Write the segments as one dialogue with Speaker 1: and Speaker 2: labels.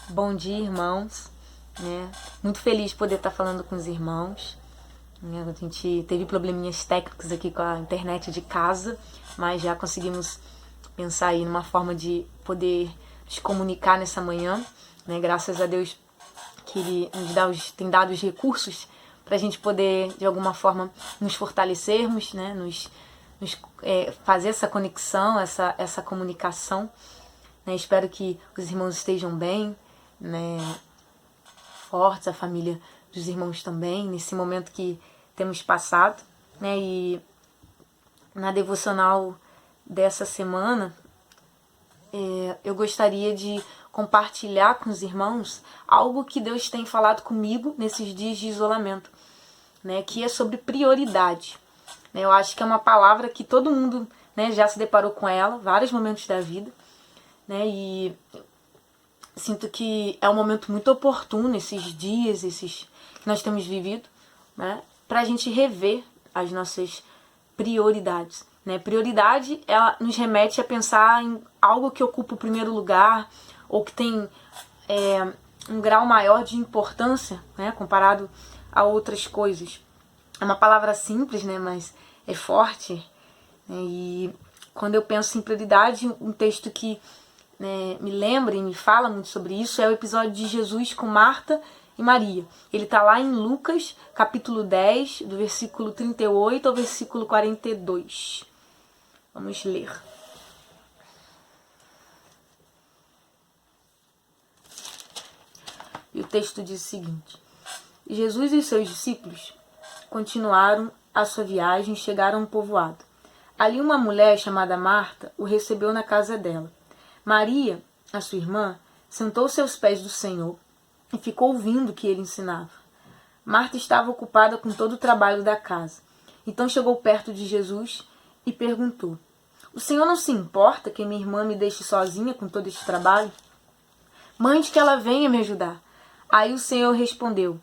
Speaker 1: Bom dia, irmãos. Muito feliz de poder estar falando com os irmãos. A gente teve probleminhas técnicos aqui com a internet de casa, mas já conseguimos pensar aí numa forma de poder nos comunicar nessa manhã. Graças a Deus que Ele tem dado os recursos para a gente poder, de alguma forma, nos fortalecermos, fazer essa conexão, essa comunicação. Espero que os irmãos estejam bem, fortes, a família dos irmãos também, nesse momento que temos passado. E na devocional dessa semana, eu gostaria de compartilhar com os irmãos algo que Deus tem falado comigo nesses dias de isolamento, que é sobre prioridade. Eu acho que é uma palavra que todo mundo já se deparou com ela, vários momentos da vida, e sinto que é um momento muito oportuno esses dias, que nós temos vivido, para a gente rever as nossas prioridades. Prioridade, ela nos remete a pensar em algo que ocupa o primeiro lugar ou que tem um grau maior de importância, comparado a outras coisas. É uma palavra simples, mas é forte. E quando eu penso em prioridade, um texto que me lembra e me fala muito sobre isso é o episódio de Jesus com Marta e Maria. Ele está lá em Lucas, capítulo 10, do versículo 38 ao versículo 42. Vamos ler. E o texto diz o seguinte: Jesus e seus discípulos continuaram a sua viagem e chegaram a um povoado. Ali uma mulher chamada Marta o recebeu na casa dela. Maria, a sua irmã, sentou-se aos pés do Senhor e ficou ouvindo o que ele ensinava. Marta estava ocupada com todo o trabalho da casa. Então chegou perto de Jesus e perguntou: O Senhor não se importa que minha irmã me deixe sozinha com todo este trabalho? Mande que ela venha me ajudar. Aí o Senhor respondeu: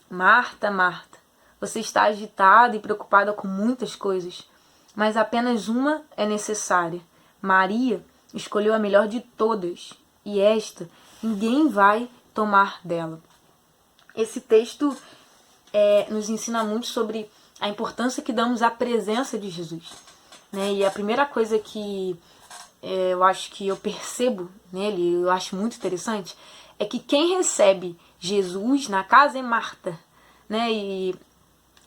Speaker 1: Marta, Marta, você está agitada e preocupada com muitas coisas, mas apenas uma é necessária. Maria escolheu a melhor de todas, e esta ninguém vai tomar dela. Esse texto nos ensina muito sobre a importância que damos à presença de Jesus. E a primeira coisa que eu acho que eu percebo nele, eu acho muito interessante, é que quem recebe Jesus na casa é Marta. E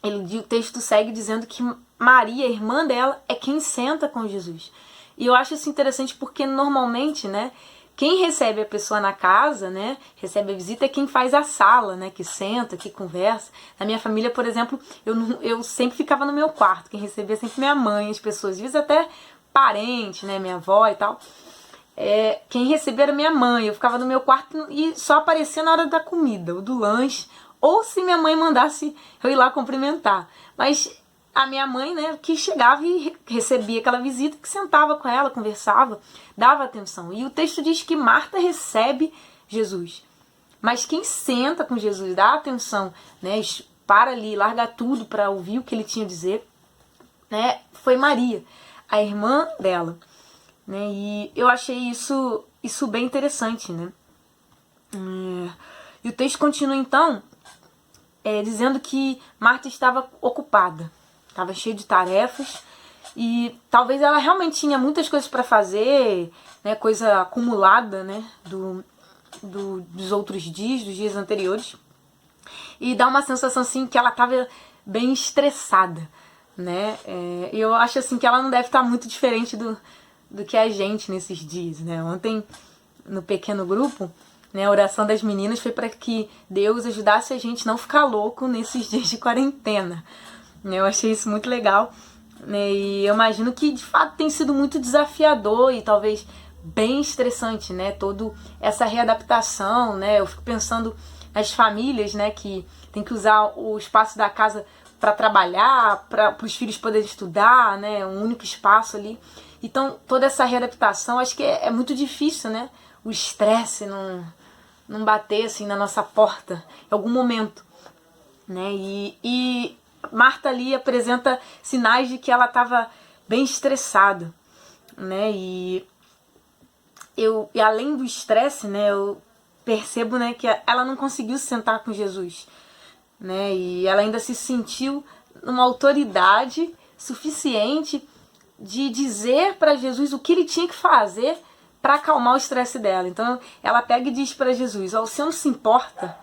Speaker 1: o texto segue dizendo que Maria, a irmã dela, é quem senta com Jesus. E eu acho isso interessante porque normalmente, quem recebe a pessoa na casa, recebe a visita, é quem faz a sala, que senta, que conversa. Na minha família, por exemplo, eu sempre ficava no meu quarto. Quem recebia sempre minha mãe, as pessoas, às vezes até parente, minha avó e tal. Quem recebia era minha mãe. Eu ficava no meu quarto e só aparecia na hora da comida, ou do lanche, ou se minha mãe mandasse eu ir lá cumprimentar. Mas a minha mãe, que chegava e recebia aquela visita, que sentava com ela, conversava, dava atenção. E o texto diz que Marta recebe Jesus. Mas quem senta com Jesus, dá atenção, para ali, larga tudo para ouvir o que ele tinha a dizer, foi Maria, a irmã dela. E eu achei isso bem interessante. E o texto continua então dizendo que Marta estava ocupada. Estava cheia de tarefas e talvez ela realmente tinha muitas coisas para fazer, coisa acumulada, dos outros dias, dos dias anteriores. E dá uma sensação assim que ela estava bem estressada, E eu acho assim que ela não deve estar muito diferente do que a gente nesses dias, Ontem, no pequeno grupo, a oração das meninas foi para que Deus ajudasse a gente não ficar louco nesses dias de quarentena. Eu achei isso muito legal, e eu imagino que de fato tem sido muito desafiador e talvez bem estressante, toda essa readaptação, Eu fico pensando nas famílias, que tem que usar o espaço da casa para trabalhar, para os filhos poderem estudar, um único espaço ali. Então toda essa readaptação, acho que é muito difícil, O estresse não bater assim na nossa porta em algum momento, E Marta ali apresenta sinais de que ela estava bem estressada, E além do estresse, eu percebo, né, que ela não conseguiu se sentar com Jesus, né, e ela ainda se sentiu uma autoridade suficiente de dizer para Jesus o que ele tinha que fazer para acalmar o estresse dela. Então ela pega e diz para Jesus: ó, o senhor não se importa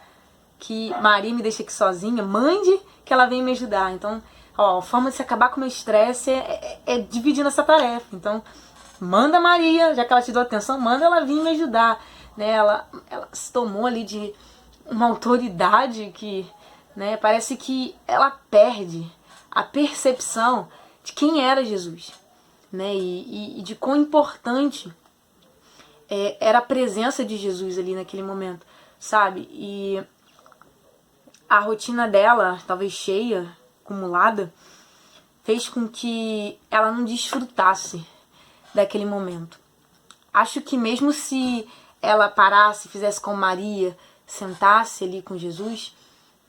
Speaker 1: que Maria me deixe aqui sozinha? Mande que ela venha me ajudar. Então, ó, a forma de se acabar com o meu estresse é dividindo essa tarefa. Então, manda Maria, já que ela te deu atenção, manda ela vir me ajudar. Né? Ela se tomou ali de uma autoridade que, né, parece que ela perde a percepção de quem era Jesus, né, e de quão importante era a presença de Jesus ali naquele momento, sabe? E a rotina dela, talvez cheia, acumulada, fez com que ela não desfrutasse daquele momento. Acho que mesmo se ela parasse, fizesse como Maria, sentasse ali com Jesus,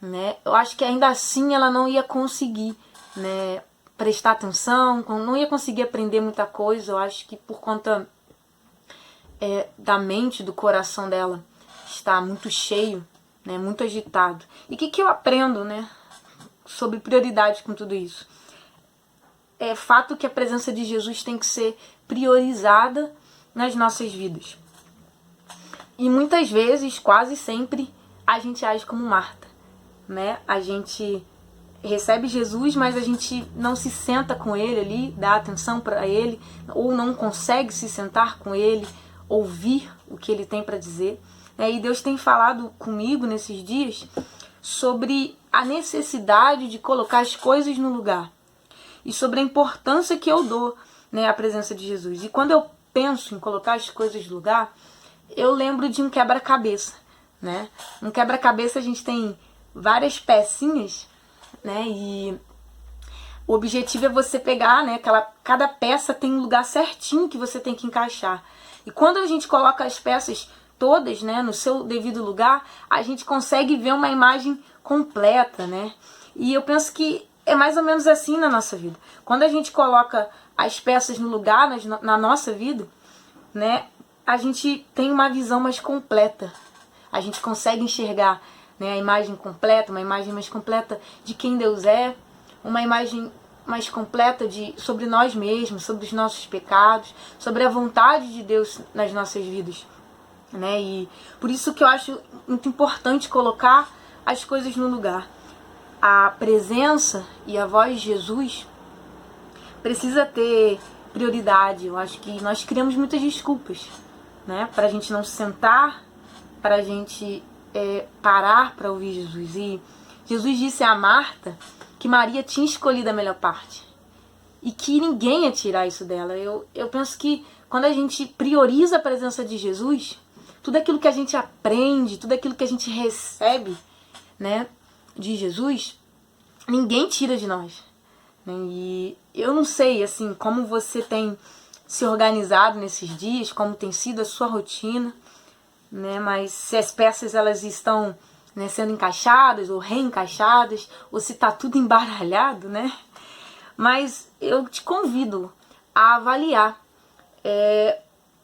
Speaker 1: né, eu acho que ainda assim ela não ia conseguir, né, prestar atenção, não ia conseguir aprender muita coisa. Eu acho que por conta da mente, do coração dela está muito cheio, né, muito agitado. E o que eu aprendo, né, sobre prioridade com tudo isso? É fato que a presença de Jesus tem que ser priorizada nas nossas vidas. E muitas vezes, quase sempre, a gente age como Marta, né? A gente recebe Jesus, mas a gente não se senta com ele ali, dá atenção para ele, ou não consegue se sentar com ele, ouvir o que ele tem para dizer. E Deus tem falado comigo nesses dias sobre a necessidade de colocar as coisas no lugar e sobre a importância que eu dou, né, à presença de Jesus. E quando eu penso em colocar as coisas no lugar, eu lembro de um quebra-cabeça, né? Um quebra-cabeça a gente tem várias pecinhas, né? E o objetivo é você pegar, né? Cada peça tem um lugar certinho que você tem que encaixar. E quando a gente coloca as peças todas, né, no seu devido lugar, a gente consegue ver uma imagem completa, né? E eu penso que é mais ou menos assim na nossa vida. Quando a gente coloca as peças no lugar na nossa vida, né, a gente tem uma visão mais completa. A gente consegue enxergar, né, a imagem completa, uma imagem mais completa de quem Deus é, uma imagem mais completa sobre nós mesmos, sobre os nossos pecados, sobre a vontade de Deus nas nossas vidas, né? E por isso que eu acho muito importante colocar as coisas no lugar. A presença e a voz de Jesus precisa ter prioridade. Eu acho que nós criamos muitas desculpas, né, para a gente não se sentar, para a gente parar para ouvir Jesus. E Jesus disse a Marta que Maria tinha escolhido a melhor parte e que ninguém ia tirar isso dela. Eu penso que quando a gente prioriza a presença de Jesus, tudo aquilo que a gente aprende, tudo aquilo que a gente recebe, né, de Jesus, ninguém tira de nós. E eu não sei, assim, como você tem se organizado nesses dias, como tem sido a sua rotina, né? Mas se as peças elas estão, né, sendo encaixadas ou reencaixadas, ou se está tudo embaralhado, né? Mas eu te convido a avaliar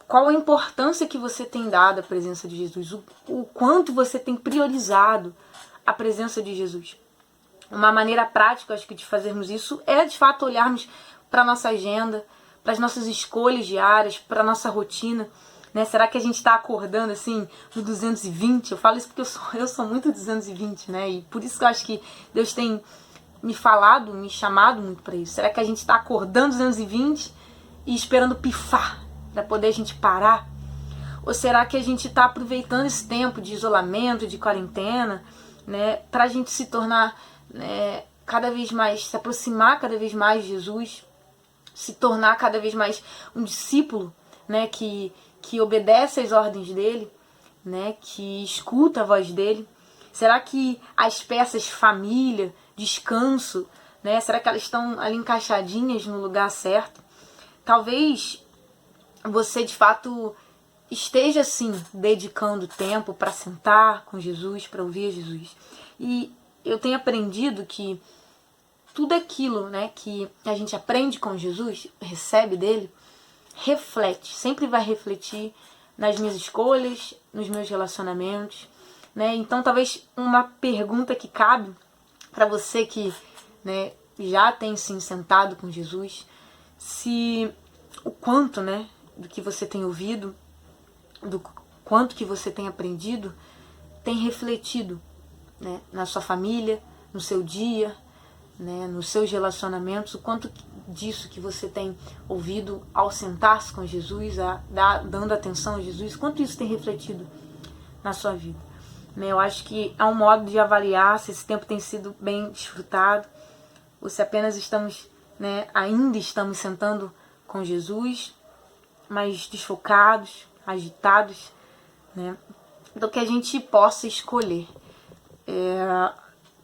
Speaker 1: qual a importância que você tem dado à presença de Jesus, o quanto você tem priorizado a presença de Jesus. Uma maneira prática, acho que, de fazermos isso é, de fato, olharmos para a nossa agenda, para as nossas escolhas diárias, para a nossa rotina, né? Será que a gente está acordando assim no 220? Eu falo isso porque eu sou muito 220, né? E por isso que eu acho que Deus tem me falado, me chamado muito para isso. Será que a gente está acordando 220 e esperando pifar para poder a gente parar? Ou será que a gente está aproveitando esse tempo de isolamento, de quarentena, né, para a gente se tornar, né, cada vez mais, se aproximar cada vez mais de Jesus, se tornar cada vez mais um discípulo, né, que obedece às ordens dele, né, que escuta a voz dele? Será que as peças família, descanso, né, será que elas estão ali encaixadinhas no lugar certo? Talvez você de fato esteja sim dedicando tempo para sentar com Jesus, para ouvir Jesus. E eu tenho aprendido que tudo aquilo, né, que a gente aprende com Jesus, recebe dele, reflete, sempre vai refletir nas minhas escolhas, nos meus relacionamentos, né? Então, talvez uma pergunta que cabe para você que, né, já tem se sentado com Jesus, se o quanto, né, do que você tem ouvido, do quanto que você tem aprendido, tem refletido, né, na sua família, no seu dia, né, nos seus relacionamentos, o quanto disso que você tem ouvido ao sentar-se com Jesus, dando atenção a Jesus, quanto isso tem refletido na sua vida. Eu acho que há um modo de avaliar se esse tempo tem sido bem desfrutado, ou se apenas estamos, né, ainda estamos sentando com Jesus, mas desfocados, agitados, né? Então que a gente possa escolher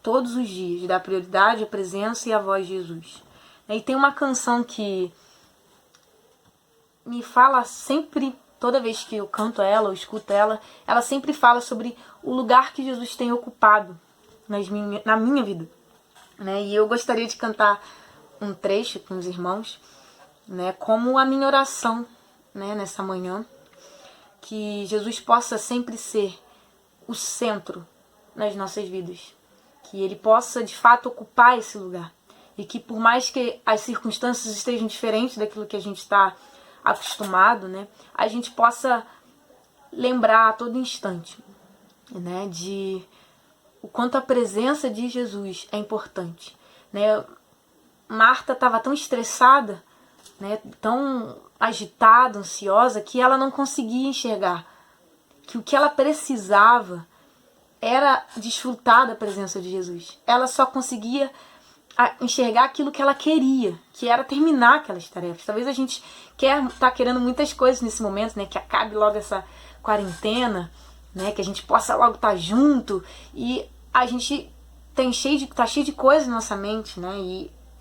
Speaker 1: todos os dias, dar prioridade à presença e à voz de Jesus. E tem uma canção que me fala sempre, toda vez que eu canto ela ou escuto ela, ela sempre fala sobre o lugar que Jesus tem ocupado na minha vida, né? E eu gostaria de cantar um trecho com os irmãos, né, como a minha oração, né, nessa manhã, que Jesus possa sempre ser o centro nas nossas vidas, que Ele possa de fato ocupar esse lugar, e que por mais que as circunstâncias estejam diferentes daquilo que a gente está acostumado, né, a gente possa lembrar a todo instante, né, de o quanto a presença de Jesus é importante, né? Marta estava tão estressada, né, tão agitada, ansiosa, que ela não conseguia enxergar que o que ela precisava era desfrutar da presença de Jesus. Ela só conseguia enxergar aquilo que ela queria, que era terminar aquelas tarefas. Talvez a gente tá querendo muitas coisas nesse momento, né, que acabe logo essa quarentena, né, que a gente possa logo estar junto, e a gente tá cheio de coisas na nossa mente, né,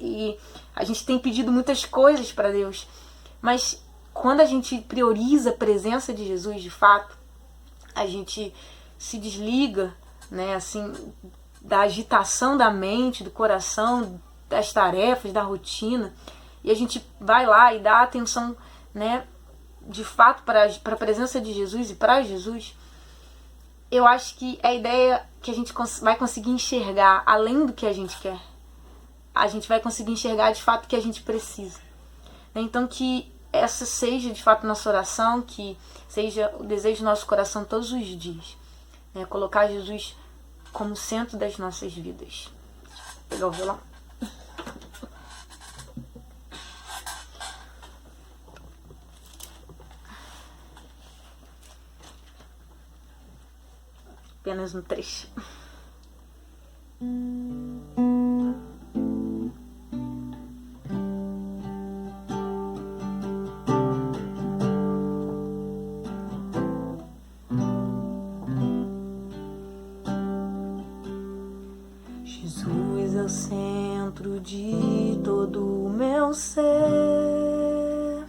Speaker 1: e a gente tem pedido muitas coisas para Deus, mas quando a gente prioriza a presença de Jesus de fato, a gente se desliga, né, assim, da agitação da mente, do coração, das tarefas, da rotina, e a gente vai lá e dá atenção, né, de fato para a presença de Jesus e para Jesus. Eu acho que a ideia que a gente vai conseguir enxergar além do que a gente quer, a gente vai conseguir enxergar de fato o que a gente precisa. Então que essa seja de fato nossa oração, que seja o desejo do nosso coração todos os dias, né? Colocar Jesus como centro das nossas vidas. Vou pegar o violão. Apenas um trecho. Jesus é o centro de todo o meu ser.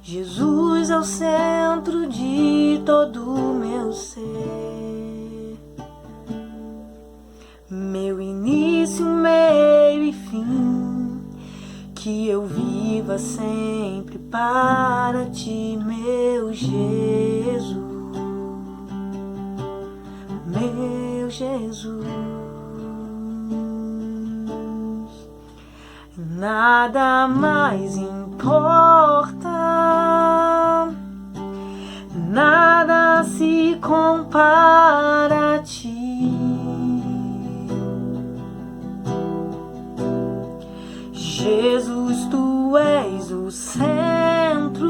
Speaker 1: Jesus é o centro de todo o meu ser. Meu início, meio e fim, que eu viva sempre para ti, meu Jesus. Meu Jesus, nada mais importa, nada se compara a ti. Jesus, tu és o centro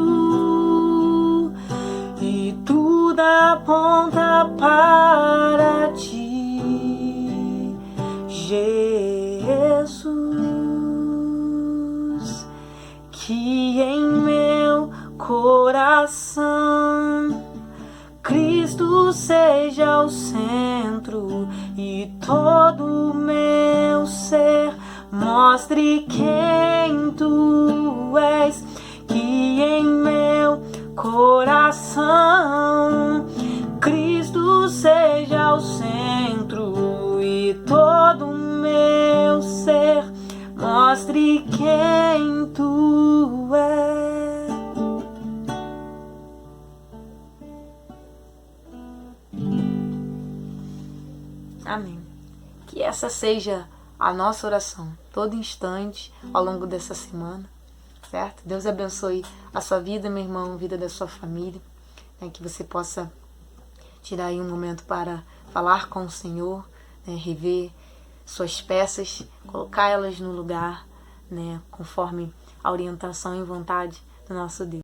Speaker 1: e tudo aponta para ti. Jesus, que em meu coração Cristo seja o centro e todo o meu ser mostre quem tu és, que em meu coração Cristo seja o centro e todo o meu ser mostre quem tu és. Amém. Que essa seja a nossa oração, todo instante, ao longo dessa semana, certo? Deus abençoe a sua vida, meu irmão, a vida da sua família, né? Que você possa tirar aí um momento para falar com o Senhor, né? Rever suas peças, colocar elas no lugar, né? Conforme a orientação e vontade do nosso Deus.